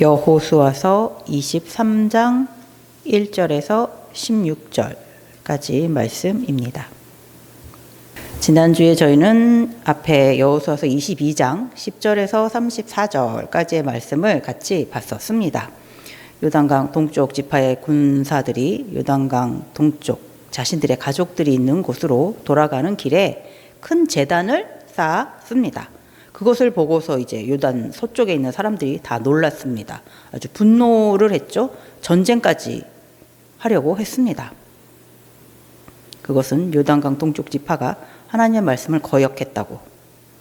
여호수아서 23장 1절에서 16절까지 말씀입니다. 지난주에 저희는 앞에 여호수아서 22장 10절에서 34절까지의 말씀을 같이 봤었습니다. 요단강 동쪽 지파의 군사들이 요단강 동쪽 자신들의 가족들이 있는 곳으로 돌아가는 길에 큰 제단을 쌓았습니다. 그것을 보고서 이제 요단 서쪽에 있는 사람들이 다 놀랐습니다. 아주 분노를 했죠. 전쟁까지 하려고 했습니다. 그것은 요단강 동쪽 지파가 하나님의 말씀을 거역했다고,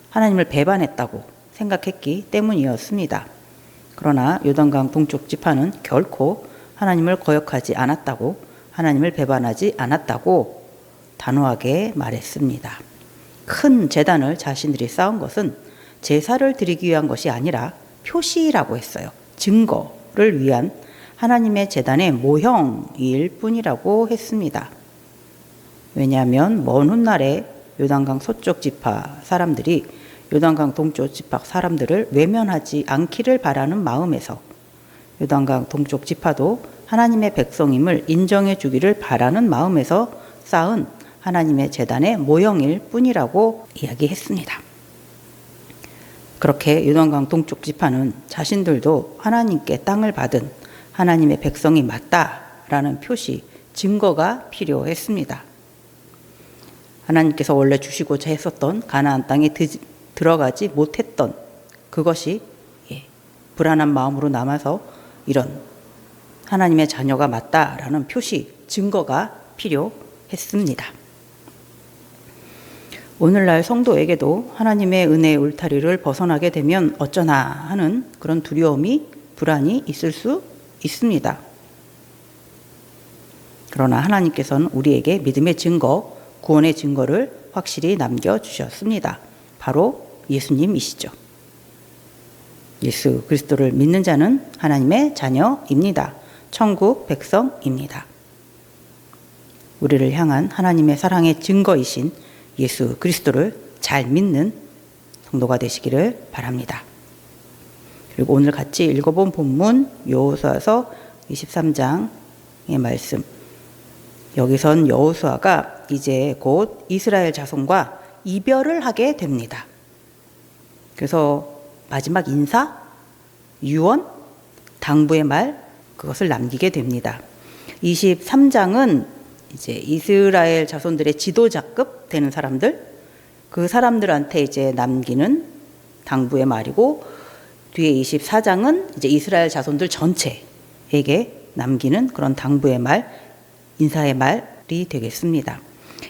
하나님을 배반했다고 생각했기 때문이었습니다. 그러나 요단강 동쪽 지파는 결코 하나님을 거역하지 않았다고, 하나님을 배반하지 않았다고 단호하게 말했습니다. 큰 제단을 자신들이 쌓은 것은 제사를 드리기 위한 것이 아니라 표시라고 했어요. 증거를 위한 하나님의 제단의 모형일 뿐이라고 했습니다. 왜냐하면 먼 훗날에 요단강 서쪽 지파 사람들이 요단강 동쪽 지파 사람들을 외면하지 않기를 바라는 마음에서 요단강 동쪽 지파도 하나님의 백성임을 인정해 주기를 바라는 마음에서 쌓은 하나님의 제단의 모형일 뿐이라고 이야기했습니다. 그렇게 요단강 동쪽 지파는 자신들도 하나님께 땅을 받은 하나님의 백성이 맞다라는 표시, 증거가 필요했습니다. 하나님께서 원래 주시고자 했었던 가나안 땅에 들어가지 못했던 그것이 불안한 마음으로 남아서 이런 하나님의 자녀가 맞다라는 표시, 증거가 필요했습니다. 오늘날 성도에게도 하나님의 은혜의 울타리를 벗어나게 되면 어쩌나 하는 그런 두려움이, 불안이 있을 수 있습니다. 그러나 하나님께서는 우리에게 믿음의 증거, 구원의 증거를 확실히 남겨주셨습니다. 바로 예수님이시죠. 예수 그리스도를 믿는 자는 하나님의 자녀입니다. 천국 백성입니다. 우리를 향한 하나님의 사랑의 증거이신 예수 그리스도를 잘 믿는 성도가 되시기를 바랍니다. 그리고 오늘 같이 읽어본 본문 여호수아서 23장의 말씀. 여기선 여호수아가 이제 곧 이스라엘 자손과 이별을 하게 됩니다. 그래서 마지막 인사, 유언, 당부의 말, 그것을 남기게 됩니다. 23장은 이제 이스라엘 자손들의 지도자급 되는 사람들, 그 사람들한테 이제 남기는 당부의 말이고, 뒤에 24장은 이제 이스라엘 자손들 전체에게 남기는 그런 당부의 말, 인사의 말이 되겠습니다.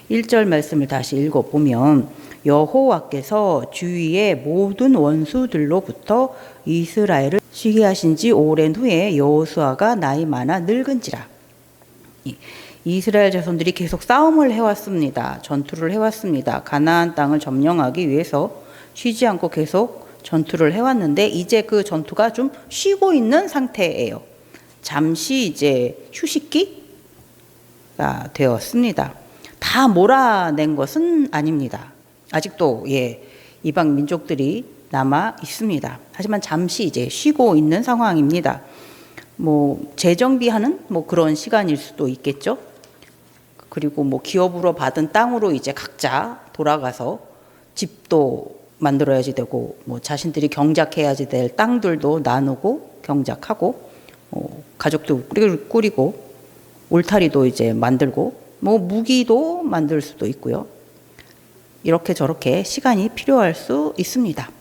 1절 말씀을 다시 읽어보면 여호와께서 주위의 모든 원수들로부터 이스라엘을 쉬게 하신 지 오랜 후에 여호수아가 나이 많아 늙은지라. 이스라엘 자손들이 계속 싸움을 해왔습니다. 전투를 해왔습니다. 가나안 땅을 점령하기 위해서 쉬지 않고 계속 전투를 해왔는데 이제 그 전투가 좀 쉬고 있는 상태예요. 잠시 이제 휴식기가 되었습니다. 다 몰아낸 것은 아닙니다. 아직도 이방 민족들이 남아 있습니다. 하지만 잠시 이제 쉬고 있는 상황입니다. 재정비하는 그런 시간일 수도 있겠죠. 그리고 기업으로 받은 땅으로 이제 각자 돌아가서 집도 만들어야지 되고 자신들이 경작해야지 될 땅들도 나누고 경작하고 가족도 꾸리고 울타리도 이제 만들고 무기도 만들 수도 있고요. 이렇게 저렇게 시간이 필요할 수 있습니다.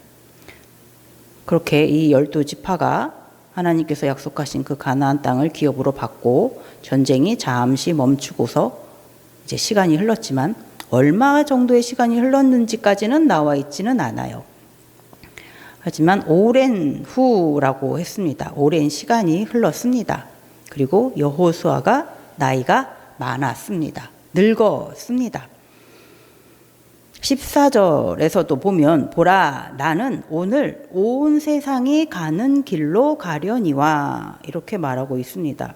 그렇게 이 12지파가 하나님께서 약속하신 그 가나안 땅을 기업으로 받고 전쟁이 잠시 멈추고서 이제 시간이 흘렀지만 얼마 정도의 시간이 흘렀는지까지는 나와 있지는 않아요. 하지만 오랜 후라고 했습니다. 오랜 시간이 흘렀습니다. 그리고 여호수아가 나이가 많았습니다. 늙었습니다. 14절에서도 보면 보라 나는 오늘 온 세상이 가는 길로 가려니와 이렇게 말하고 있습니다.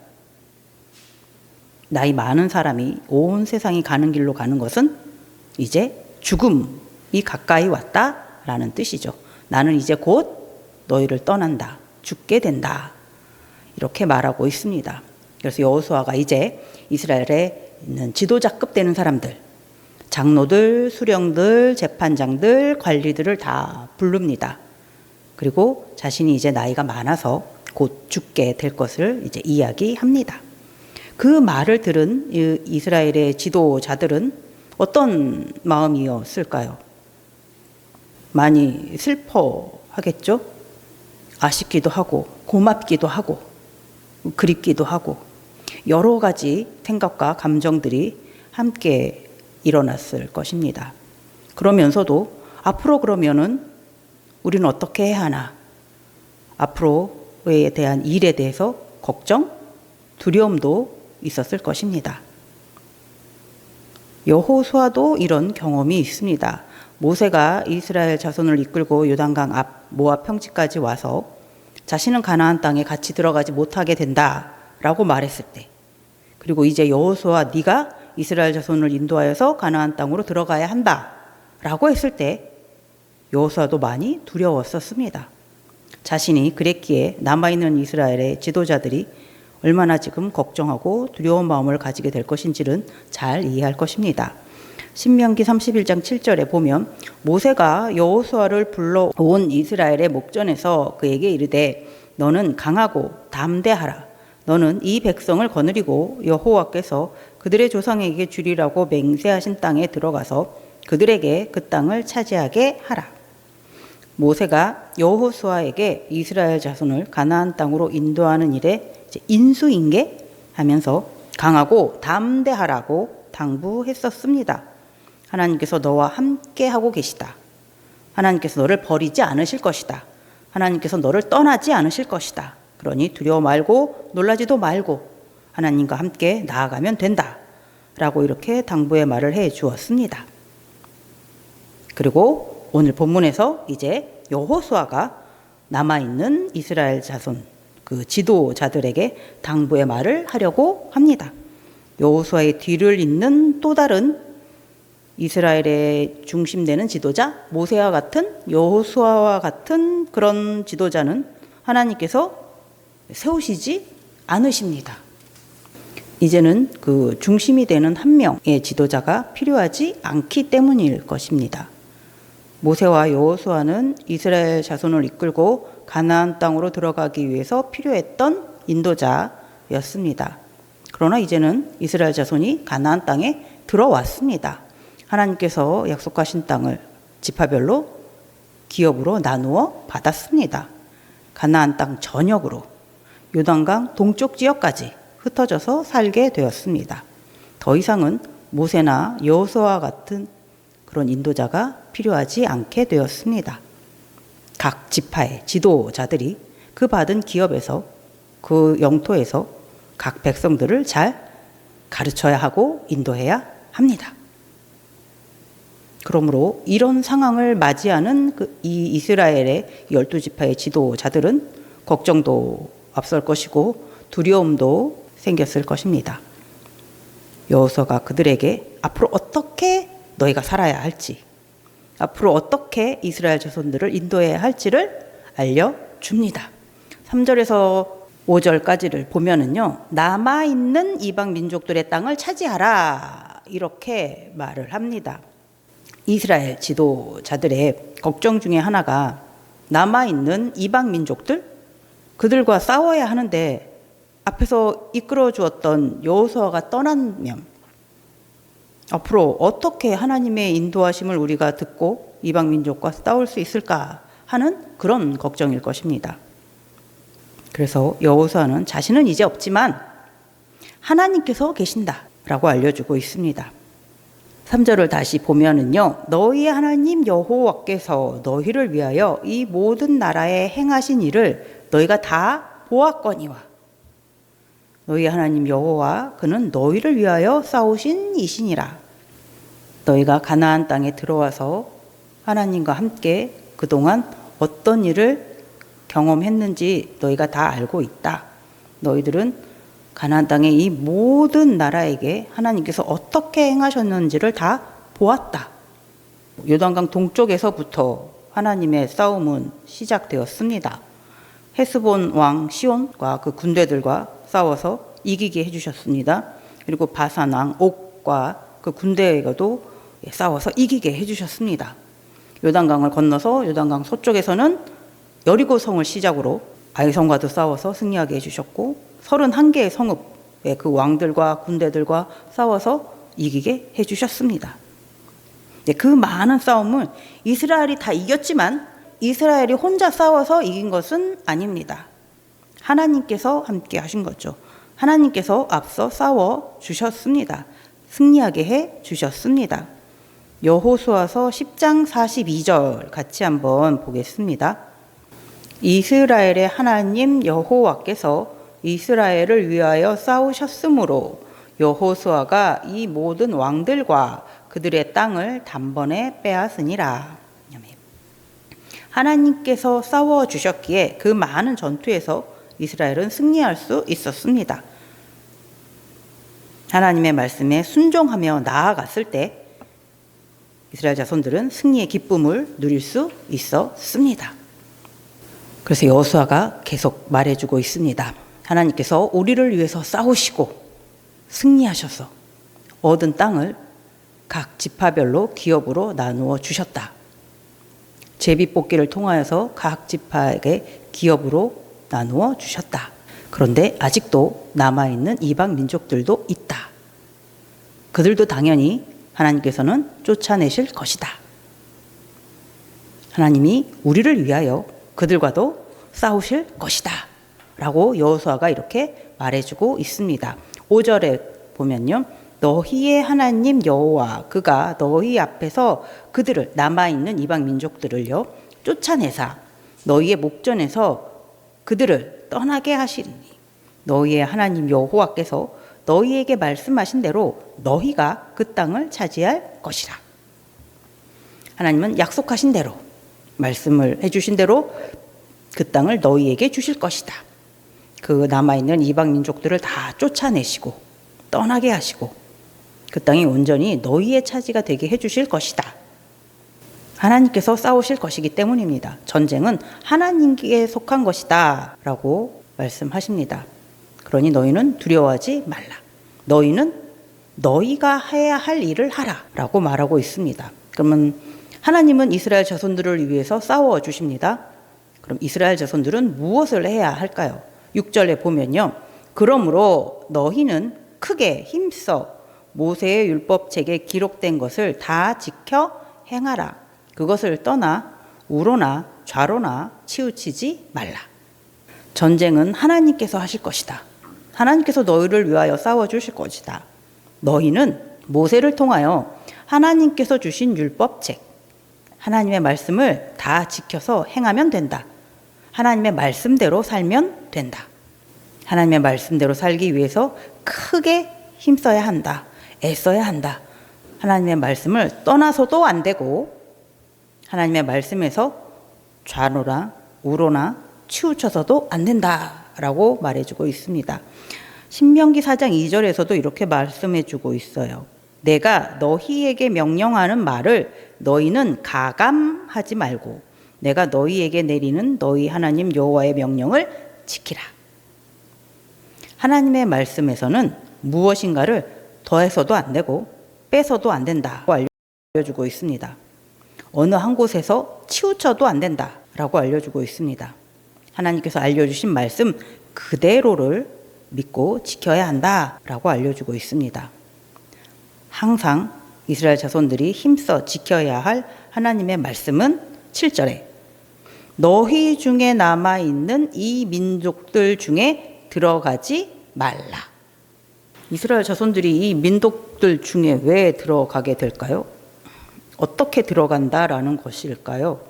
나이 많은 사람이 온 세상이 가는 길로 가는 것은 이제 죽음이 가까이 왔다라는 뜻이죠. 나는 이제 곧 너희를 떠난다. 죽게 된다 이렇게 말하고 있습니다. 그래서 여호수아가 이제 이스라엘에 있는 지도자급 되는 사람들, 장로들, 수령들, 재판장들, 관리들을 다 부릅니다. 그리고 자신이 이제 나이가 많아서 곧 죽게 될 것을 이제 이야기합니다. 그 말을 들은 이스라엘의 지도자들은 어떤 마음이었을까요? 많이 슬퍼하겠죠? 아쉽기도 하고 고맙기도 하고 그립기도 하고 여러 가지 생각과 감정들이 함께 일어났을 것입니다. 그러면서도 앞으로 그러면은 우리는 어떻게 해야 하나? 앞으로에 대한 일에 대해서 걱정, 두려움도 있었을 것입니다. 여호수아도 이런 경험이 있습니다. 모세가 이스라엘 자손을 이끌고 요단강 앞 모압 평지까지 와서 자신은 가나안 땅에 같이 들어가지 못하게 된다라고 말했을 때, 그리고 이제 여호수아 네가 이스라엘 자손을 인도하여서 가나안 땅으로 들어가야 한다라고 했을 때 여호수아도 많이 두려웠었습니다. 자신이 그랬기에 남아있는 이스라엘의 지도자들이 얼마나 지금 걱정하고 두려운 마음을 가지게 될 것인지는 잘 이해할 것입니다. 신명기 31장 7절에 보면 모세가 여호수아를 불러온 이스라엘의 목전에서 그에게 이르되 너는 강하고 담대하라. 너는 이 백성을 거느리고 여호와께서 그들의 조상에게 주리라고 맹세하신 땅에 들어가서 그들에게 그 땅을 차지하게 하라. 모세가 여호수아에게 이스라엘 자손을 가나안 땅으로 인도하는 일에 인수인계 하면서 강하고 담대하라고 당부했었습니다. 하나님께서 너와 함께 하고 계시다. 하나님께서 너를 버리지 않으실 것이다. 하나님께서 너를 떠나지 않으실 것이다. 그러니 두려워 말고 놀라지도 말고 하나님과 함께 나아가면 된다. 라고 이렇게 당부의 말을 해 주었습니다. 그리고 오늘 본문에서 이제 여호수아가 남아있는 이스라엘 자손 그 지도자들에게 당부의 말을 하려고 합니다. 여호수아의 뒤를 잇는 또 다른 이스라엘의 중심되는 지도자 모세와 같은 여호수아와 같은 그런 지도자는 하나님께서 세우시지 않으십니다. 이제는 그 중심이 되는 한 명의 지도자가 필요하지 않기 때문일 것입니다. 모세와 여호수아는 이스라엘 자손을 이끌고 가나안 땅으로 들어가기 위해서 필요했던 인도자였습니다. 그러나 이제는 이스라엘 자손이 가나안 땅에 들어왔습니다. 하나님께서 약속하신 땅을 지파별로 기업으로 나누어 받았습니다. 가나안 땅 전역으로 요단강 동쪽 지역까지 흩어져서 살게 되었습니다. 더 이상은 모세나 여호수아와 같은 그런 인도자가 필요하지 않게 되었습니다. 각 지파의 지도자들이 그 받은 기업에서 그 영토에서 각 백성들을 잘 가르쳐야 하고 인도해야 합니다. 그러므로 이런 상황을 맞이하는 이 이스라엘의 12지파의 지도자들은 걱정도 앞설 것이고 두려움도 생겼을 것입니다. 여호수아가 그들에게 앞으로 어떻게 너희가 살아야 할지, 앞으로 어떻게 이스라엘 자손들을 인도해야 할지를 알려줍니다. 3절에서 5절까지를 보면은요, 남아있는 이방 민족들의 땅을 차지하라 이렇게 말을 합니다. 이스라엘 지도자들의 걱정 중에 하나가 남아있는 이방 민족들, 그들과 싸워야 하는데 앞에서 이끌어 주었던 여호수아가 떠나면 앞으로 어떻게 하나님의 인도하심을 우리가 듣고 이방 민족과 싸울 수 있을까 하는 그런 걱정일 것입니다. 그래서 여호수아는 자신은 이제 없지만 하나님께서 계신다라고 알려주고 있습니다. 3절을 다시 보면은요, 너희의 하나님 여호와께서 너희를 위하여 이 모든 나라에 행하신 일을 너희가 다 보았거니와, 너희 하나님 여호와 그는 너희를 위하여 싸우신 이시니라. 너희가 가나안 땅에 들어와서 하나님과 함께 그동안 어떤 일을 경험했는지 너희가 다 알고 있다. 너희들은 가나안 땅의 이 모든 나라에게 하나님께서 어떻게 행하셨는지를 다 보았다. 요단강 동쪽에서부터 하나님의 싸움은 시작되었습니다. 헤스본 왕 시온과 그 군대들과 싸워서 이기게 해주셨습니다. 그리고 바산 왕 옥과 그 군대에게도 싸워서 이기게 해주셨습니다. 요단강을 건너서 요단강 서쪽에서는 여리고 성을 시작으로 아이성과도 싸워서 승리하게 해주셨고 31개의 성읍의 그 왕들과 군대들과 싸워서 이기게 해주셨습니다. 그 많은 싸움을 이스라엘이 다 이겼지만 이스라엘이 혼자 싸워서 이긴 것은 아닙니다. 하나님께서 함께 하신 거죠. 하나님께서 앞서 싸워 주셨습니다. 승리하게 해 주셨습니다. 여호수아서 10장 42절 같이 한번 보겠습니다. 이스라엘의 하나님 여호와께서 이스라엘을 위하여 싸우셨으므로 여호수아가 이 모든 왕들과 그들의 땅을 단번에 빼앗으니라. 하나님께서 싸워주셨기에 그 많은 전투에서 이스라엘은 승리할 수 있었습니다. 하나님의 말씀에 순종하며 나아갔을 때 이스라엘 자손들은 승리의 기쁨을 누릴 수 있었습니다. 그래서 여호수아가 계속 말해주고 있습니다. 하나님께서 우리를 위해서 싸우시고 승리하셔서 얻은 땅을 각 지파별로 기업으로 나누어 주셨다. 제비뽑기를 통하여서 각 지파에게 기업으로 나누어 주셨다. 그런데 아직도 남아있는 이방 민족들도 있다. 그들도 당연히 하나님께서는 쫓아내실 것이다. 하나님이 우리를 위하여 그들과도 싸우실 것이다. 라고 여호수아가 이렇게 말해주고 있습니다. 5절에 보면요. 너희의 하나님 여호와 그가 너희 앞에서 그들을 남아있는 이방 민족들을요 쫓아내사 너희의 목전에서 그들을 떠나게 하시리니 너희의 하나님 여호와께서 너희에게 말씀하신 대로 너희가 그 땅을 차지할 것이라. 하나님은 약속하신 대로 말씀을 해주신 대로 그 땅을 너희에게 주실 것이다. 그 남아있는 이방 민족들을 다 쫓아내시고 떠나게 하시고 그 땅이 온전히 너희의 차지가 되게 해주실 것이다. 하나님께서 싸우실 것이기 때문입니다. 전쟁은 하나님께 속한 것이다 라고 말씀하십니다. 그러니 너희는 두려워하지 말라. 너희는 너희가 해야 할 일을 하라 라고 말하고 있습니다. 그러면 하나님은 이스라엘 자손들을 위해서 싸워 주십니다. 그럼 이스라엘 자손들은 무엇을 해야 할까요? 6절에 보면요. 그러므로 너희는 크게 힘써 모세의 율법책에 기록된 것을 다 지켜 행하라. 그것을 떠나 우로나 좌로나 치우치지 말라. 전쟁은 하나님께서 하실 것이다. 하나님께서 너희를 위하여 싸워주실 것이다. 너희는 모세를 통하여 하나님께서 주신 율법책, 하나님의 말씀을 다 지켜서 행하면 된다. 하나님의 말씀대로 살면 된다. 하나님의 말씀대로 살기 위해서 크게 힘써야 한다. 애써야 한다. 하나님의 말씀을 떠나서도 안 되고 하나님의 말씀에서 좌로나 우로나 치우쳐서도 안 된다라고 말해주고 있습니다. 신명기 4장 2절에서도 이렇게 말씀해주고 있어요. 내가 너희에게 명령하는 말을 너희는 가감하지 말고 내가 너희에게 내리는 너희 하나님 여호와의 명령을 지키라. 하나님의 말씀에서는 무엇인가를 더해서도 안 되고 빼서도 안 된다고 알려주고 있습니다. 어느 한 곳에서 치우쳐도 안 된다라고 알려주고 있습니다. 하나님께서 알려주신 말씀 그대로를 믿고 지켜야 한다라고 알려주고 있습니다. 항상 이스라엘 자손들이 힘써 지켜야 할 하나님의 말씀은 7절에 너희 중에 남아있는 이 민족들 중에 들어가지 말라. 이스라엘 자손들이 이 민족들 중에 왜 들어가게 될까요? 어떻게 들어간다라는 것일까요?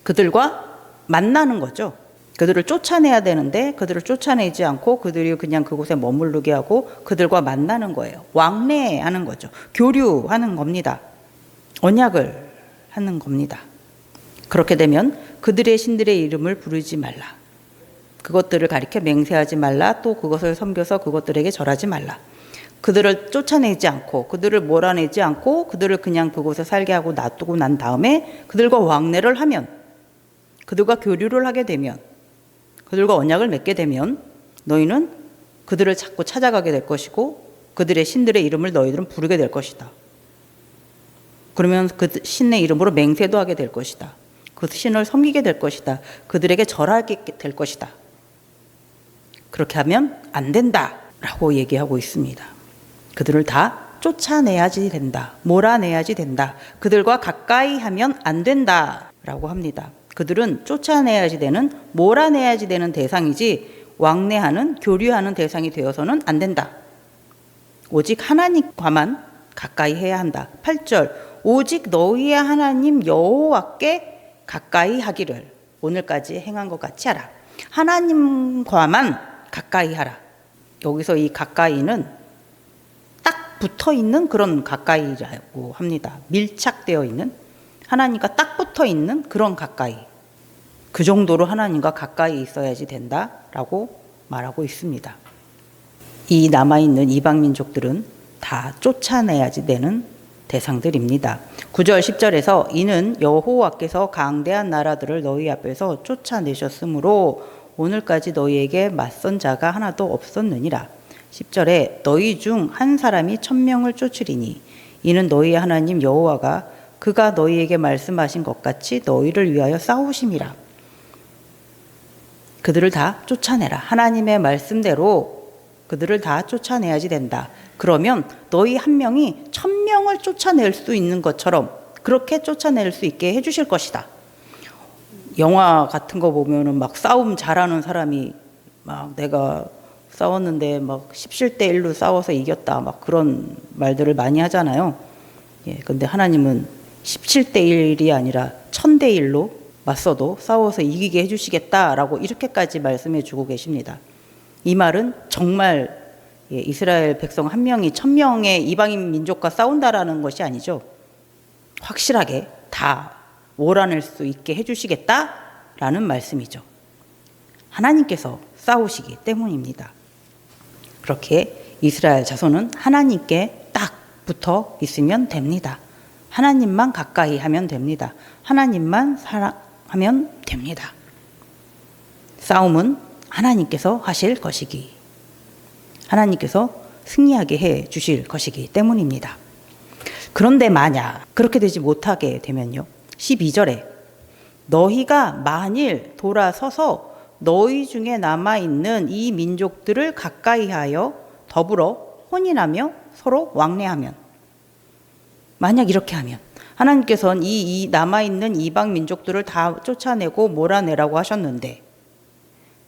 그들과 만나는 거죠. 그들을 쫓아내야 되는데 그들을 쫓아내지 않고 그들이 그냥 그곳에 머무르게 하고 그들과 만나는 거예요. 왕래하는 거죠. 교류하는 겁니다. 언약을 하는 겁니다. 그렇게 되면 그들의 신들의 이름을 부르지 말라. 그것들을 가리켜 맹세하지 말라. 또 그것을 섬겨서 그것들에게 절하지 말라. 그들을 쫓아내지 않고 그들을 몰아내지 않고 그들을 그냥 그곳에 살게 하고 놔두고 난 다음에 그들과 왕래를 하면 그들과 교류를 하게 되면 그들과 언약을 맺게 되면 너희는 그들을 자꾸 찾아가게 될 것이고 그들의 신들의 이름을 너희들은 부르게 될 것이다. 그러면 그 신의 이름으로 맹세도 하게 될 것이다. 그 신을 섬기게 될 것이다. 그들에게 절하게 될 것이다. 그렇게 하면 안 된다라고 얘기하고 있습니다. 그들을 다 쫓아내야지 된다. 몰아내야지 된다. 그들과 가까이 하면 안 된다라고 합니다. 그들은 쫓아내야지 되는, 몰아내야지 되는 대상이지 왕래하는, 교류하는 대상이 되어서는 안 된다. 오직 하나님과만 가까이 해야 한다. 8절 오직 너희의 하나님 여호와께 가까이 하기를 오늘까지 행한 것 같이 하라. 하나님과만 가까이 하라. 여기서 이 가까이는 딱 붙어 있는 그런 가까이라고 합니다. 밀착되어 있는, 하나님과 딱 붙어 있는 그런 가까이. 그 정도로 하나님과 가까이 있어야지 된다라고 말하고 있습니다. 이 남아있는 이방 민족들은 다 쫓아내야지 되는 대상들입니다. 9절 10절에서 이는 여호와께서 강대한 나라들을 너희 앞에서 쫓아내셨으므로 오늘까지 너희에게 맞선 자가 하나도 없었느니라. 10절에 너희 중 한 사람이 1000명을 쫓으리니 이는 너희의 하나님 여호와가 그가 너희에게 말씀하신 것 같이 너희를 위하여 싸우심이라. 그들을 다 쫓아내라. 하나님의 말씀대로 그들을 다 쫓아내야지 된다. 그러면 너희 한 명이 1000명을 쫓아낼 수 있는 것처럼 그렇게 쫓아낼 수 있게 해주실 것이다. 영화 같은 거 보면은 막 싸움 잘하는 사람이 막 내가 싸웠는데 막 17대 1로 싸워서 이겼다 막 그런 말들을 많이 하잖아요. 예, 근데 하나님은 17대 1이 아니라 1000대 1로 맞서도 싸워서 이기게 해주시겠다라고 이렇게까지 말씀해 주고 계십니다. 이 말은 정말 이스라엘 백성 한 명이 1000명의 이방인 민족과 싸운다라는 것이 아니죠. 확실하게 다 몰아낼 수 있게 해주시겠다라는 말씀이죠. 하나님께서 싸우시기 때문입니다. 그렇게 이스라엘 자손은 하나님께 딱 붙어 있으면 됩니다. 하나님만 가까이 하면 됩니다. 하나님만 사랑하면 됩니다. 싸움은 하나님께서 하실 것이기, 하나님께서 승리하게 해 주실 것이기 때문입니다. 그런데 만약 그렇게 되지 못하게 되면요. 12절에 너희가 만일 돌아서서 너희 중에 남아있는 이 민족들을 가까이 하여 더불어 혼인하며 서로 왕래하면, 만약 이렇게 하면 하나님께서는 이 남아있는 이방 민족들을 다 쫓아내고 몰아내라고 하셨는데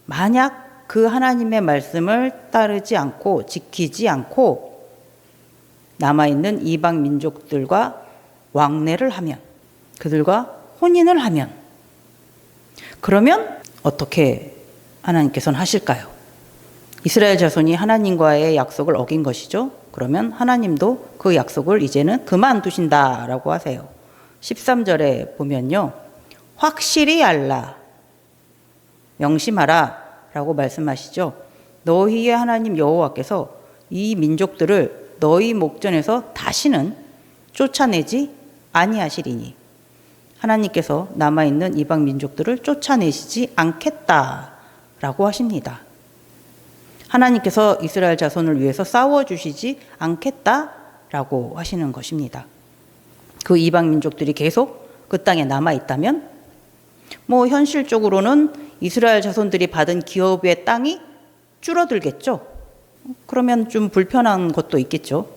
만약 그 하나님의 말씀을 따르지 않고 지키지 않고 남아있는 이방 민족들과 왕래를 하면, 그들과 혼인을 하면, 그러면 어떻게 하나님께서는 하실까요? 이스라엘 자손이 하나님과의 약속을 어긴 것이죠. 그러면 하나님도 그 약속을 이제는 그만두신다라고 하세요. 13절에 보면요. 확실히 알라, 명심하라 라고 말씀하시죠. 너희의 하나님 여호와께서 이 민족들을 너희 목전에서 다시는 쫓아내지 아니하시리니, 하나님께서 남아있는 이방 민족들을 쫓아내시지 않겠다라고 하십니다. 하나님께서 이스라엘 자손을 위해서 싸워주시지 않겠다라고 하시는 것입니다. 그 이방 민족들이 계속 그 땅에 남아있다면 뭐 현실적으로는 이스라엘 자손들이 받은 기업의 땅이 줄어들겠죠. 그러면 좀 불편한 것도 있겠죠.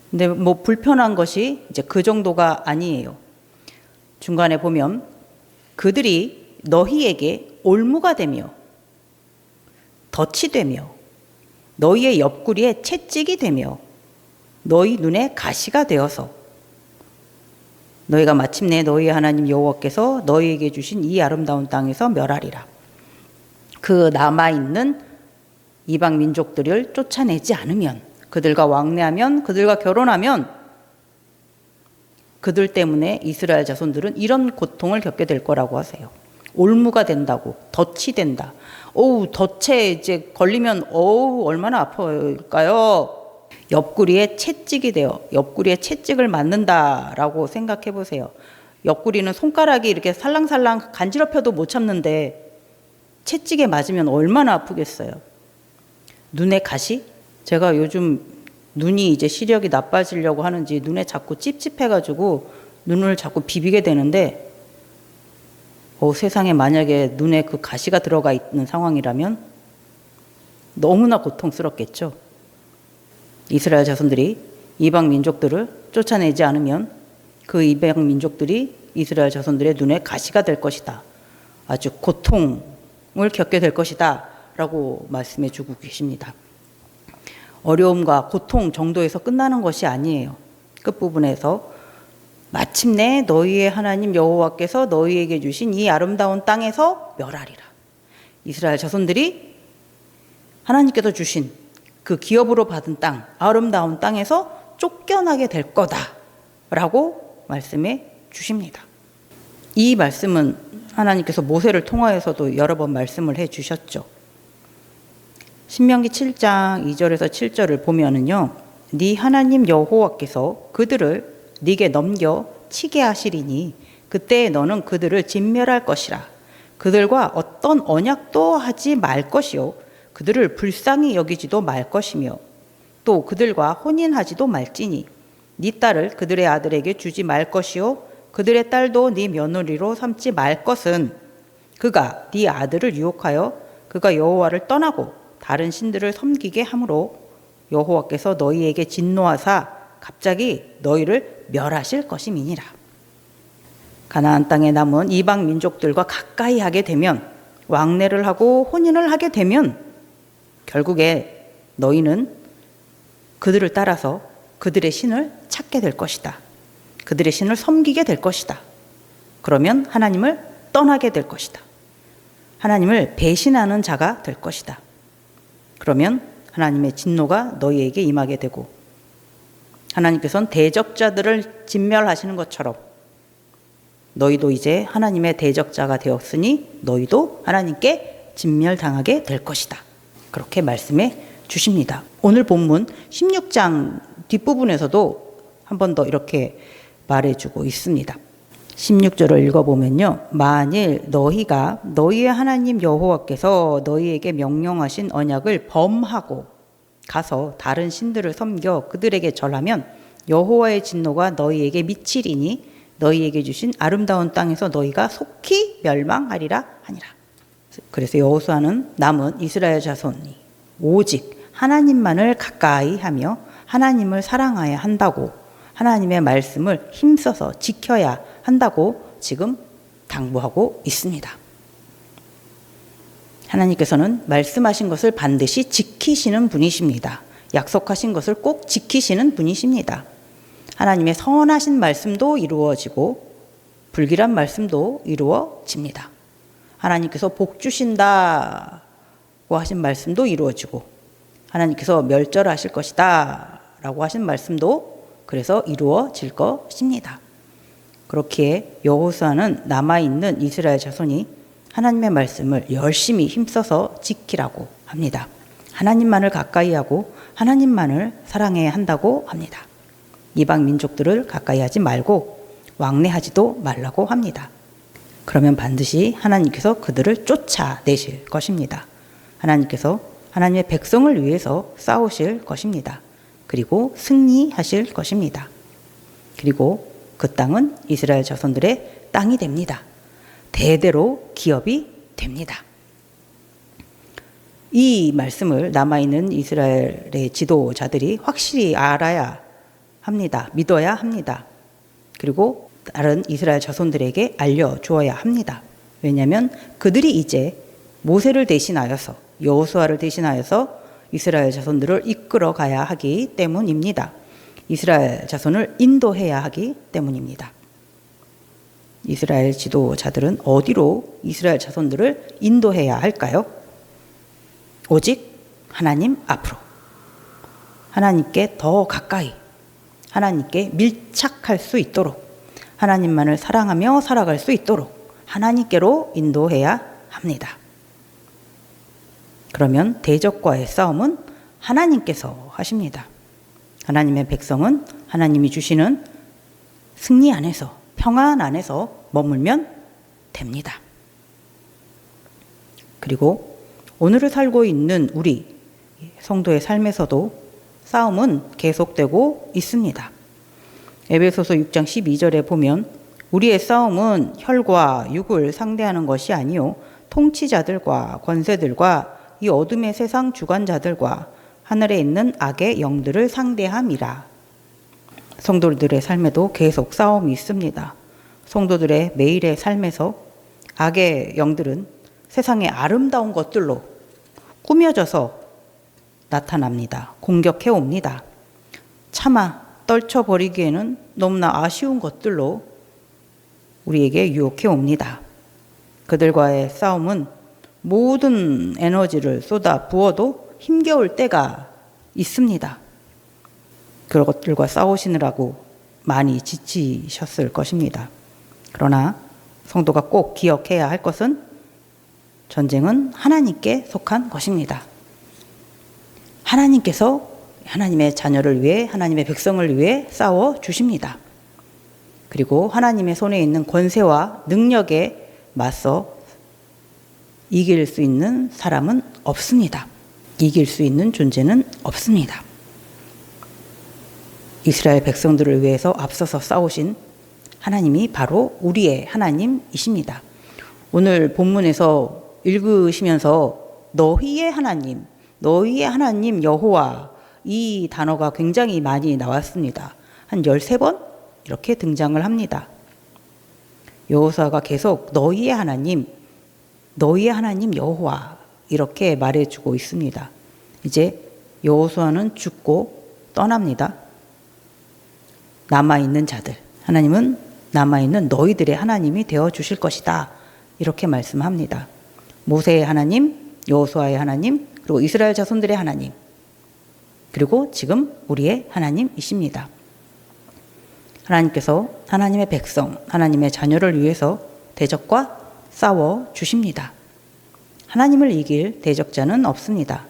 근데 뭐 불편한 것이 이제 그 정도가 아니에요. 중간에 보면 그들이 너희에게 올무가 되며 덫이 되며 너희의 옆구리에 채찍이 되며 너희 눈에 가시가 되어서 너희가 마침내 너희 하나님 여호와께서 너희에게 주신 이 아름다운 땅에서 멸하리라. 그 남아있는 이방 민족들을 쫓아내지 않으면, 그들과 왕래하면, 그들과 결혼하면 그들 때문에 이스라엘 자손들은 이런 고통을 겪게 될 거라고 하세요. 올무가 된다고, 덫이 된다. 덫에 이제 걸리면 얼마나 아플까요? 옆구리에 채찍이 되어 옆구리에 채찍을 맞는다라고 생각해 보세요. 옆구리는 손가락이 이렇게 살랑살랑 간지럽혀도 못 참는데 채찍에 맞으면 얼마나 아프겠어요. 눈에 가시? 제가 요즘 눈이 이제 시력이 나빠지려고 하는지 눈에 자꾸 찝찝해가지고 눈을 자꾸 비비게 되는데, 세상에 만약에 눈에 그 가시가 들어가 있는 상황이라면 너무나 고통스럽겠죠. 이스라엘 자손들이 이방 민족들을 쫓아내지 않으면 그 이방 민족들이 이스라엘 자손들의 눈에 가시가 될 것이다. 아주 고통을 겪게 될 것이다. 라고 말씀해 주고 계십니다. 어려움과 고통 정도에서 끝나는 것이 아니에요. 끝부분에서 마침내 너희의 하나님 여호와께서 너희에게 주신 이 아름다운 땅에서 멸하리라. 이스라엘 자손들이 하나님께서 주신 그 기업으로 받은 땅, 아름다운 땅에서 쫓겨나게 될 거다라고 말씀해 주십니다. 이 말씀은 하나님께서 모세를 통하여서도 여러 번 말씀을 해 주셨죠. 신명기 7장 2절에서 7절을 보면은요, 네 하나님 여호와께서 그들을 네게 넘겨 치게 하시리니 그때 너는 그들을 진멸할 것이라. 그들과 어떤 언약도 하지 말 것이요 그들을 불쌍히 여기지도 말 것이며 또 그들과 혼인하지도 말지니 네 딸을 그들의 아들에게 주지 말 것이요 그들의 딸도 네 며느리로 삼지 말 것은 그가 네 아들을 유혹하여 그가 여호와를 떠나고 다른 신들을 섬기게 함으로 여호와께서 너희에게 진노하사 갑자기 너희를 멸하실 것임이니라. 가나안 땅에 남은 이방 민족들과 가까이 하게 되면, 왕래를 하고 혼인을 하게 되면 결국에 너희는 그들을 따라서 그들의 신을 찾게 될 것이다. 그들의 신을 섬기게 될 것이다. 그러면 하나님을 떠나게 될 것이다. 하나님을 배신하는 자가 될 것이다. 그러면 하나님의 진노가 너희에게 임하게 되고, 하나님께서는 대적자들을 진멸하시는 것처럼 너희도 이제 하나님의 대적자가 되었으니 너희도 하나님께 진멸당하게 될 것이다. 그렇게 말씀해 주십니다. 오늘 본문 16장 뒷부분에서도 한 번 더 이렇게 말해주고 있습니다. 16절을 읽어보면요, 만일 너희가 너희의 하나님 여호와께서 너희에게 명령하신 언약을 범하고 가서 다른 신들을 섬겨 그들에게 절하면 여호와의 진노가 너희에게 미치리니 너희에게 주신 아름다운 땅에서 너희가 속히 멸망하리라 하니라. 그래서 여호수아는 남은 이스라엘 자손이 오직 하나님만을 가까이 하며 하나님을 사랑해야 한다고, 하나님의 말씀을 힘써서 지켜야 한다고 지금 당부하고 있습니다. 하나님께서는 말씀하신 것을 반드시 지키시는 분이십니다. 약속하신 것을 꼭 지키시는 분이십니다. 하나님의 선하신 말씀도 이루어지고 불길한 말씀도 이루어집니다. 하나님께서 복 주신다고 하신 말씀도 이루어지고 하나님께서 멸절하실 것이다 라고 하신 말씀도 그래서 이루어질 것입니다. 그렇기에 여호수아는 남아있는 이스라엘 자손이 하나님의 말씀을 열심히 힘써서 지키라고 합니다. 하나님만을 가까이 하고 하나님만을 사랑해야 한다고 합니다. 이방 민족들을 가까이 하지 말고 왕래하지도 말라고 합니다. 그러면 반드시 하나님께서 그들을 쫓아내실 것입니다. 하나님께서 하나님의 백성을 위해서 싸우실 것입니다. 그리고 승리하실 것입니다. 그리고 그 땅은 이스라엘 자손들의 땅이 됩니다. 대대로 기업이 됩니다. 이 말씀을 남아있는 이스라엘의 지도자들이 확실히 알아야 합니다. 믿어야 합니다. 그리고 다른 이스라엘 자손들에게 알려주어야 합니다. 왜냐하면 그들이 이제 모세를 대신하여서, 여호수아를 대신하여서 이스라엘 자손들을 이끌어 가야 하기 때문입니다. 이스라엘 자손을 인도해야 하기 때문입니다. 이스라엘 지도자들은 어디로 이스라엘 자손들을 인도해야 할까요? 오직 하나님 앞으로, 하나님께 더 가까이, 하나님께 밀착할 수 있도록, 하나님만을 사랑하며 살아갈 수 있도록 하나님께로 인도해야 합니다. 그러면 대적과의 싸움은 하나님께서 하십니다. 하나님의 백성은 하나님이 주시는 승리 안에서, 평안 안에서 머물면 됩니다. 그리고 오늘을 살고 있는 우리 성도의 삶에서도 싸움은 계속되고 있습니다. 에베소서 6장 12절에 보면 우리의 싸움은 혈과 육을 상대하는 것이 아니요 통치자들과 권세들과 이 어둠의 세상 주관자들과 하늘에 있는 악의 영들을 상대함이라. 성도들의 삶에도 계속 싸움이 있습니다. 성도들의 매일의 삶에서 악의 영들은 세상의 아름다운 것들로 꾸며져서 나타납니다. 공격해 옵니다. 차마 떨쳐버리기에는 너무나 아쉬운 것들로 우리에게 유혹해 옵니다. 그들과의 싸움은 모든 에너지를 쏟아 부어도 힘겨울 때가 있습니다. 그것들과 싸우시느라고 많이 지치셨을 것입니다. 그러나 성도가 꼭 기억해야 할 것은 전쟁은 하나님께 속한 것입니다. 하나님께서 하나님의 자녀를 위해 하나님의 백성을 위해 싸워 주십니다. 그리고 하나님의 손에 있는 권세와 능력에 맞서 이길 수 있는 사람은 없습니다. 이길 수 있는 존재는 없습니다. 이스라엘 백성들을 위해서 앞서서 싸우신 하나님이 바로 우리의 하나님이십니다. 오늘 본문에서 읽으시면서 너희의 하나님 여호와 이 단어가 굉장히 많이 나왔습니다. 한 13번 이렇게 등장을 합니다. 여호수아가 계속 너희의 하나님 여호와 이렇게 말해주고 있습니다. 이제 여호수아는 죽고 떠납니다. 남아있는 자들, 하나님은 남아있는 너희들의 하나님이 되어주실 것이다 이렇게 말씀합니다. 모세의 하나님, 여호수아의 하나님, 그리고 이스라엘 자손들의 하나님, 그리고 지금 우리의 하나님이십니다. 하나님께서 하나님의 백성, 하나님의 자녀를 위해서 대적과 싸워 주십니다. 하나님을 이길 대적자는 없습니다.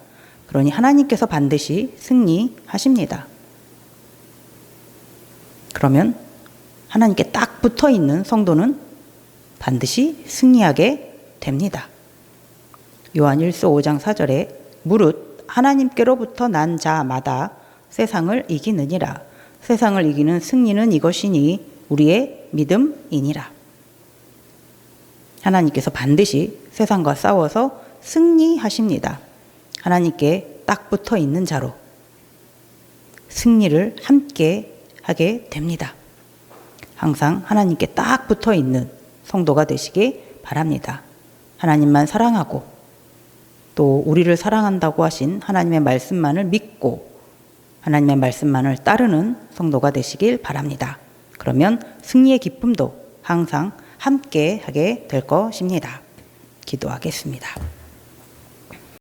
그러니 하나님께서 반드시 승리하십니다. 그러면 하나님께 딱 붙어 있는 성도는 반드시 승리하게 됩니다. 요한 1서 5장 4절에 무릇 하나님께로부터 난 자마다 세상을 이기느니라. 세상을 이기는 승리는 이것이니 우리의 믿음이니라. 하나님께서 반드시 세상과 싸워서 승리하십니다. 하나님께 딱 붙어 있는 자로 승리를 함께 하게 됩니다. 항상 하나님께 딱 붙어 있는 성도가 되시기 바랍니다. 하나님만 사랑하고 또 우리를 사랑한다고 하신 하나님의 말씀만을 믿고 하나님의 말씀만을 따르는 성도가 되시길 바랍니다. 그러면 승리의 기쁨도 항상 함께 하게 될 것입니다. 기도하겠습니다.